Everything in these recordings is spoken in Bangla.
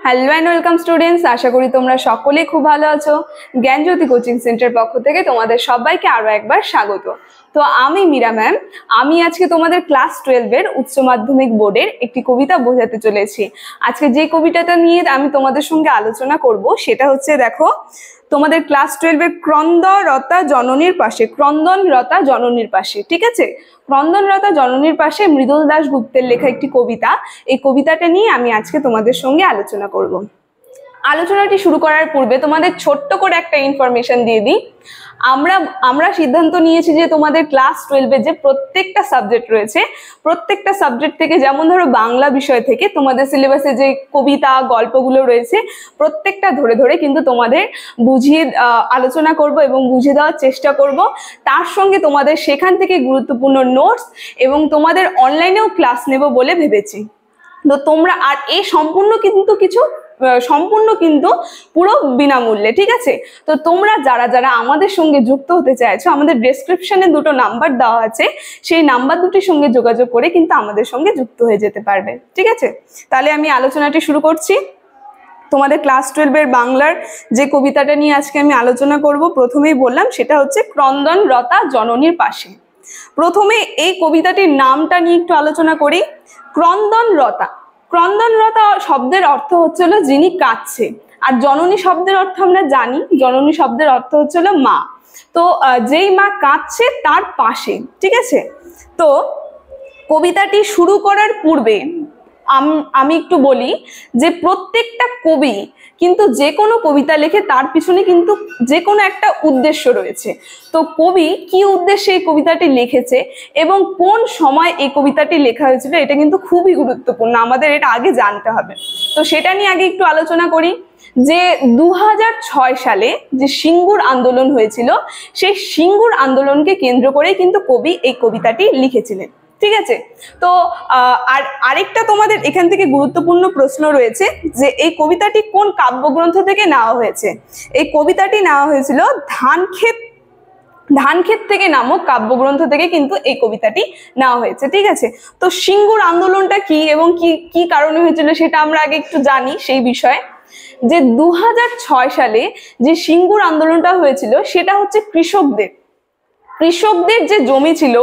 হ্যালো অ্যান্ড ওয়েলকাম স্টুডেন্টস, আশা করি তোমরা সকলেই খুব ভালো আছো। জ্ঞানজ্যোতি কোচিং সেন্টার পক্ষ থেকে তোমাদের সবাইকে আরো একবার স্বাগত। তো আমি মীরা ম্যাম, আমি আজকে তোমাদের ক্লাস 12-এর উচ্চ মাধ্যমিক বোর্ডের একটি কবিতা বোঝাতে চলেছি। আজকে যে কবিতাটা নিয়ে আমি তোমাদের সঙ্গে আলোচনা করব সেটা হচ্ছে, দেখো, তোমাদের ক্লাস 12-এর ক্রন্দনরতা জননীর পাশে, ক্রন্দনরতা জননীর পাশে, ঠিক আছে? ক্রন্দনরতা জননীর পাশে মৃদুল দাশগুপ্তের লেখা একটি কবিতা। এই কবিতাটা নিয়ে আমি আজকে তোমাদের সঙ্গে আলোচনা করব। আলোচনাটি শুরু করার পূর্বে তোমাদের ছোট্ট করে একটা ইনফরমেশন দিয়ে দিই। আমরা সিদ্ধান্ত নিয়েছি যে তোমাদের ক্লাস 12-এ যে প্রত্যেকটা সাবজেক্ট রয়েছে, প্রত্যেকটা সাবজেক্ট থেকে, যেমন ধরো বাংলা বিষয় থেকে তোমাদের সিলেবাসে যে কবিতা গল্পগুলো রয়েছে প্রত্যেকটা ধরে ধরে কিন্তু তোমাদের বুঝিয়ে আলোচনা করব এবং বুঝিয়ে দেওয়ার চেষ্টা করব। তার সঙ্গে তোমাদের সেখান থেকে গুরুত্বপূর্ণ নোটস এবং তোমাদের অনলাইনেও ক্লাস নেব বলে ভেবেছি। তো তোমরা, আর এই সম্পূর্ণ কিন্তু পুরো বিনামূল্যে, ঠিক আছে? তো তোমরা যারা যারা আমাদের সঙ্গে যুক্ত হতে চাইছো, আমাদের ডেসক্রিপশনে দুটো নাম্বার দেওয়া আছে, সেই নাম্বার দুটির সঙ্গে যোগাযোগ করে কিন্তু আমাদের সঙ্গে যুক্ত হয়ে যেতে পারবে, ঠিক আছে? তাহলে আমি আলোচনাটি শুরু করছি। তোমাদের ক্লাস 12-এর বাংলার যে কবিতাটা নিয়ে আজকে আমি আলোচনা করব, প্রথমেই বললাম সেটা হচ্ছে ক্রন্দনরতা জননীর পাশে। প্রথমে এই কবিতাটির নামটা নিয়ে একটু আলোচনা করি। ক্রন্দনরতা, ক্রন্দনরতা শব্দের অর্থ হচ্ছে হলো যিনি কাঁদছে, আর জননী শব্দের অর্থ আমরা জানি, জননী শব্দের অর্থ হচ্ছে হলো মা। তো যেই মা কাঁদছে তার পাশে, ঠিক আছে? তো কবিতাটি শুরু করার পূর্বে আমি একটু বলি যে প্রত্যেকটা কবি কিন্তু যে কোনো কবিতা লেখে তার পিছনে কিন্তু যে কোনো একটা উদ্দেশ্য রয়েছে। তো কবি কি উদ্দেশ্যে এই কবিতাটি লিখেছে এবং কোন সময় এই কবিতাটি লেখা হয়েছিল, এটা কিন্তু খুবই গুরুত্বপূর্ণ, আমাদের এটা আগে জানতে হবে। তো সেটা নিয়ে আগে একটু আলোচনা করি যে 2006 সালে যে সিঙ্গুর আন্দোলন হয়েছিল, সেই সিঙ্গুর আন্দোলনকে কেন্দ্র করেই কিন্তু কবি এই কবিতাটি লিখেছিলেন, ঠিক আছে? তো আরেকটা তোমাদের এখান থেকে গুরুত্বপূর্ণ প্রশ্ন রয়েছে যে এই কবিতাটি কোন কাব্যগ্রন্থ থেকে নেওয়া হয়েছে। এই কবিতাটি নেওয়া হয়েছিল ধানক্ষেত থেকে নামক কাব্যগ্রন্থ থেকে কিন্তু এই কবিতাটি নেওয়া হয়েছে, ঠিক আছে? তো সিঙ্গুর আন্দোলনটা কি এবং কি কারণে হয়েছিল সেটা আমরা আগে একটু জানি। সেই বিষয়ে যে 2006 সালে যে সিঙ্গুর আন্দোলনটা হয়েছিল সেটা হচ্ছে কৃষকদের যে জমি ছিল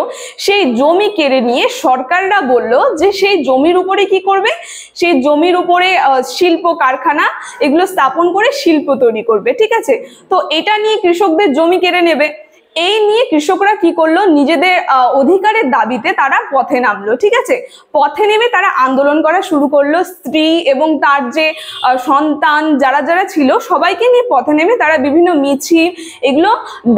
সেই জমি কেড়ে নিয়ে সরকাররা বলল যে সেই জমির উপরে কি করবে, সেই জমির উপরে শিল্প কারখানা এগুলো স্থাপন করে শিল্প তৈরি করবে, ঠিক আছে? তো এটা নিয়ে কৃষকদের জমি কেড়ে নেবে, এই নিয়ে কৃষকরা কি করলো, নিজেদের অধিকারের দাবিতে তারা পথে নামলো, ঠিক আছে? পথে নেমে তারা আন্দোলন করা শুরু করলো। স্ত্রী এবং তার যে সন্তান যারা যারা ছিল সবাইকে নিয়ে পথে নেমে তারা বিভিন্ন মিছিল এগুলো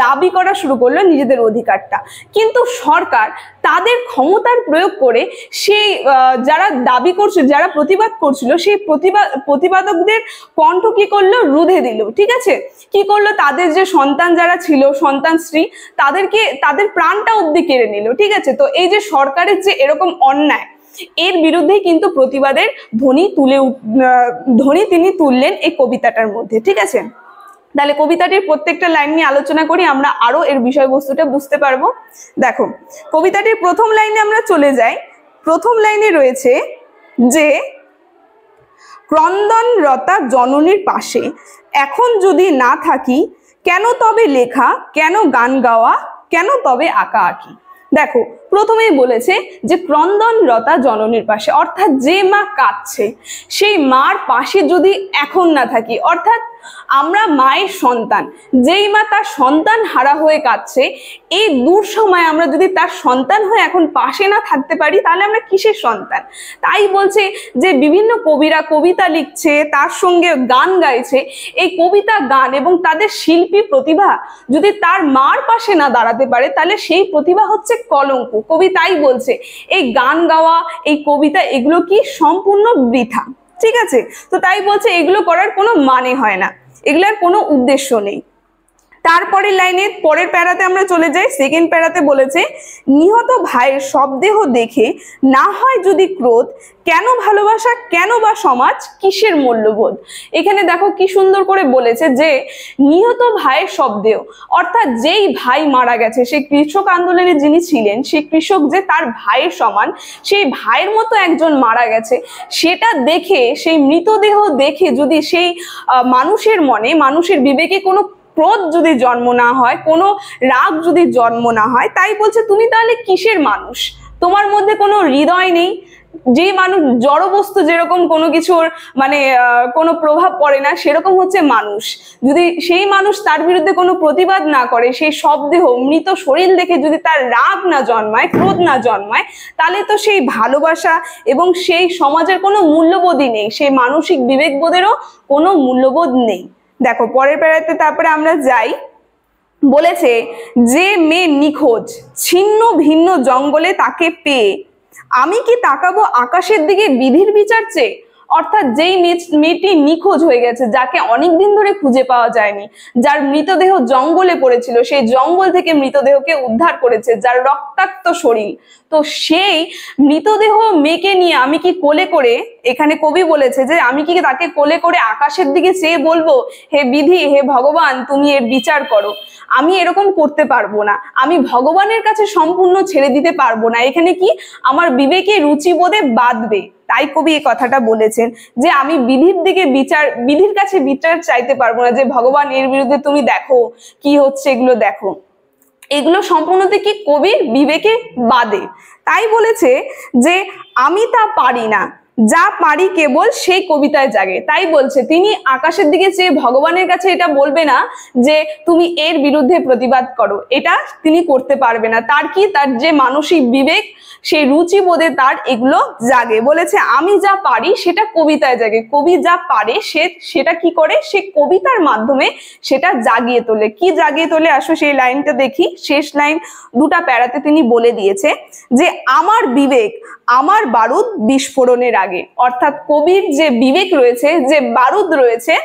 দাবি করা শুরু করলো নিজেদের অধিকারটা। কিন্তু সরকার তাদের ক্ষমতার প্রয়োগ করে সেই যারা দাবি করছিল, যারা প্রতিবাদ করছিল, সেই প্রতিবাদকদের কণ্ঠ কি করলো, রুধে দিল, ঠিক আছে? কি করলো, তাদের যে সন্তান যারা ছিল, সন্তান স্ত্রী, তাদের প্রাণটা অবধি কেড়ে নিল, ঠিক আছে? তো এই যে সরকারের যে এরকম অন্যায়, এর বিরুদ্ধে কিন্তু প্রতিবাদের ধ্বনি তিনি তুললেন এই কবিতাটার মধ্যে, ঠিক আছে? তাহলে কবিতাটির প্রত্যেকটা লাইন নিয়ে আলোচনা করি, আমরা আরো এর বিষয়বস্তুটা বুঝতে পারবো। দেখো, কবিতাটির প্রথম লাইনে আমরা চলে যাই। প্রথম লাইনে রয়েছে যে ক্রন্দনরতা জননীর পাশে এখন যদি না থাকি, কেন তবে লেখা, কেন গান গাওয়া, কেন তবে আঁকা আঁকি। দেখো, প্রথমেই বলেছে যে ক্রন্দনরতা জননীর পাশে, অর্থাৎ যে মা কাঁদছে সেই মার পাশে যদি এখন না থাকি, অর্থাৎ আমরা মায়ের সন্তান, যেই মা তার সন্তান হারা হয়ে কাঁদছে, এই দূর সময় আমরা যদি তার সন্তান হয়ে এখন পাশে না থাকতে পারি তাহলে আমরা কিসের সন্তান? তাই বলছে যে বিভিন্ন কবিরা কবিতা লিখছে, তার সঙ্গে গান গাইছে, এই কবিতা গান এবং তাদের শিল্পী প্রতিভা যদি তার মার পাশে না দাঁড়াতে পারে তাহলে সেই প্রতিভা হচ্ছে কলঙ্ক। কবি তাই বলছে এই গান গাওয়া, এই কবিতা, এগুলো কি সম্পূর্ণ বৃথা, ঠিক আছে? তো তাই বলছে এগুলো করার কোনো মানে হয় না, এগুলোর কোনো উদ্দেশ্য নেই। তারপরের লাইনে পরের প্যারাতে আমরা চলে যাই। সেকেন্ড প্যারাতে বলেছে, নিহত ভাইয়ের শবদেহ দেখে না হয় যদি ক্রোধ, কেন ভালোবাসা, কেন বা সমাজ, কিসের মূল্যবোধ। এখানে দেখো কি সুন্দর করে বলেছে যে নিহত ভাইয়ের শবদেহ, অর্থাৎ যেই ভাই মারা গেছে, সেই কৃষক আন্দোলনে যিনি ছিলেন, সেই কৃষক যে তার ভাইয়ের সমান, সেই ভাইয়ের মতো একজন মারা গেছে, সেটা দেখে, সেই মৃতদেহ দেখে যদি সেই মানুষের মনে, মানুষের বিবেকে কোনো ক্রোধ যদি জন্ম না হয়, কোনো রাগ যদি জন্ম না হয়, তাই বলছে তুমি তাহলে কিসের মানুষ? তোমার মধ্যে কোনো হৃদয় নেই। যে মানুষ, জড় বস্তু যেরকম কোনো কিছুর মানে কোনো প্রভাব পড়ে না, সেরকম হচ্ছে মানুষ। যদি সেই মানুষ তার বিরুদ্ধে কোনো প্রতিবাদ না করে, সেই শবদেহ, মৃত শরীর দেখে যদি তার রাগ না জন্মায়, ক্রোধ না জন্মায়, তাহলে তো সেই ভালোবাসা এবং সেই সমাজের কোনো মূল্যবোধই নেই, সেই মানসিক বিবেকবোধেরও কোনো মূল্যবোধ নেই। দেখো পরের প্যারাতে তারপরে আমরা যাই। বলেছে, যে মেয়ে নিখোঁজ, ছিন্ন ভিন্ন জঙ্গলে তাকে পেয়ে আমি কি তাকাবো আকাশের দিকে বিধির বিচার চেয়ে। অর্থাৎ যেই মেয়েটি নিখোঁজ হয়ে গেছে, যাকে অনেকদিন ধরে খুঁজে পাওয়া যায়নি, যার মৃতদেহ জঙ্গলে পড়েছিল, সেই জঙ্গল থেকে মৃতদেহকে উদ্ধার করেছে, যার রক্তাক্ত শরীর, তো সেই মৃতদেহ মেয়েকে নিয়ে আমি কি কোলে করে, এখানে কবি বলেছে যে আমি কি তাকে কোলে করে আকাশের দিকে চেয়ে বলবো, হে বিধি, হে ভগবান, তুমি এর বিচার করো। আমি এরকম করতে পারবো না, আমি ভগবানের কাছে সম্পূর্ণ ছেড়ে দিতে পারবো না। এখানে কি আমার বিবেকে রুচিবোধে বাঁধবে, তাই কবি এই কথাটা বলেছেন যে আমি বিধির কাছে বিচার চাইতে পারবো না, যে ভগবান এর বিরুদ্ধে তুমি দেখো কি হচ্ছে, এগুলো দেখো। এগুলো সম্পূর্ণত কি কবির বিবেকে বাদে, তাই বলেছে যে আমি তা পারি না, যা পারি কেবল সেই কবিতায় জাগে। তাই বলছে তিনি আকাশের দিকে চেয়ে ভগবানের কাছে এটা বলবে না যে তুমি এর বিরুদ্ধে প্রতিবাদ করো, এটা তিনি করতে পারবে না। তার কি, তার যে মানসিক বিবেক, সেই রুচি বোধে তার এগুলো জাগে। বলেছে আমি যা পারি সেটা কবিতায় জাগে, কবি যা পারে সেটা কি করে, সে কবিতার মাধ্যমে সেটা জাগিয়ে তোলে। কি জাগিয়ে তোলে, আসো সেই লাইনটা দেখি। শেষ লাইন দুটা প্যারাতে তিনি বলে দিয়েছে যে আমার বিবেক আমার বারুদ বিস্ফোরণের আগে। অর্থাৎ কবির যে বিবেক রয়েছে, যে বারুদ রয়েছে,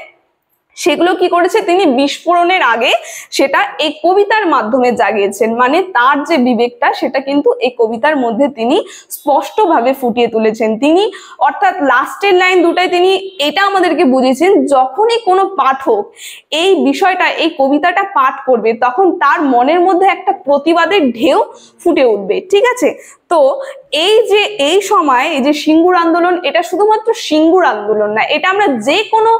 সেগুলো কি করেছে তিনি বিস্ফোরণের আগে সেটা এই কবিতার মাধ্যমে জাগিয়েছেন। মানে তার যে বিবেকটা, সেটা কিন্তু এই কবিতার মধ্যে তিনি স্পষ্টভাবে ফুটিয়ে তুলেছেন। তিনি অর্থাৎ লাস্টের লাইন দুটাই তিনি এটা আমাদেরকে বুঝিয়েছেন, যখনই কোনো পাঠক এই বিষয়টা, এই কবিতাটা পাঠ করবে, তখন তার মনের মধ্যে একটা প্রতিবাদের ঢেউ ফুটে উঠবে। ঠিক আছে, তো এই সময় এই যে সিঙ্গুর আন্দোলন, এটা শুধুমাত্র সিঙ্গুর আন্দোলন না, এটা আমরা যে কোনো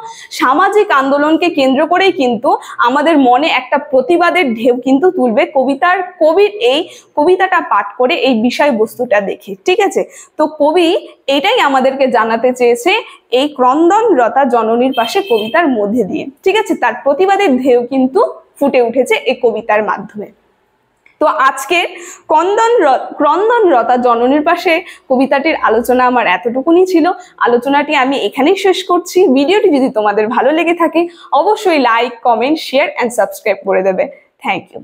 সামাজিক আন্দোলনকে কেন্দ্র করেই কিন্তু আমাদের মনে একটা প্রতিবাদের ঢেউ কিন্তু তুলবে কবির এই কবিতাটা পাঠ করে, এই বিষয়বস্তুটা দেখে। ঠিক আছে, তো কবি এটাই আমাদেরকে জানাতে চেয়েছে এই ক্রন্দনরতা জননীর পাশে কবিতার মধ্যে দিয়ে। ঠিক আছে, তার প্রতিবাদের ঢেউ কিন্তু ফুটে উঠেছে এই কবিতার মাধ্যমে। তো আজকের ক্রন্দনরতা জননীর পাশে কবিতাটির আলোচনা আমার এতটুকুনি ছিল। আলোচনাটি আমি এখানেই শেষ করছি। ভিডিওটি যদি তোমাদের ভালো লেগে থাকে, অবশ্যই like, comment, share and subscribe করে দেবে। Thank you.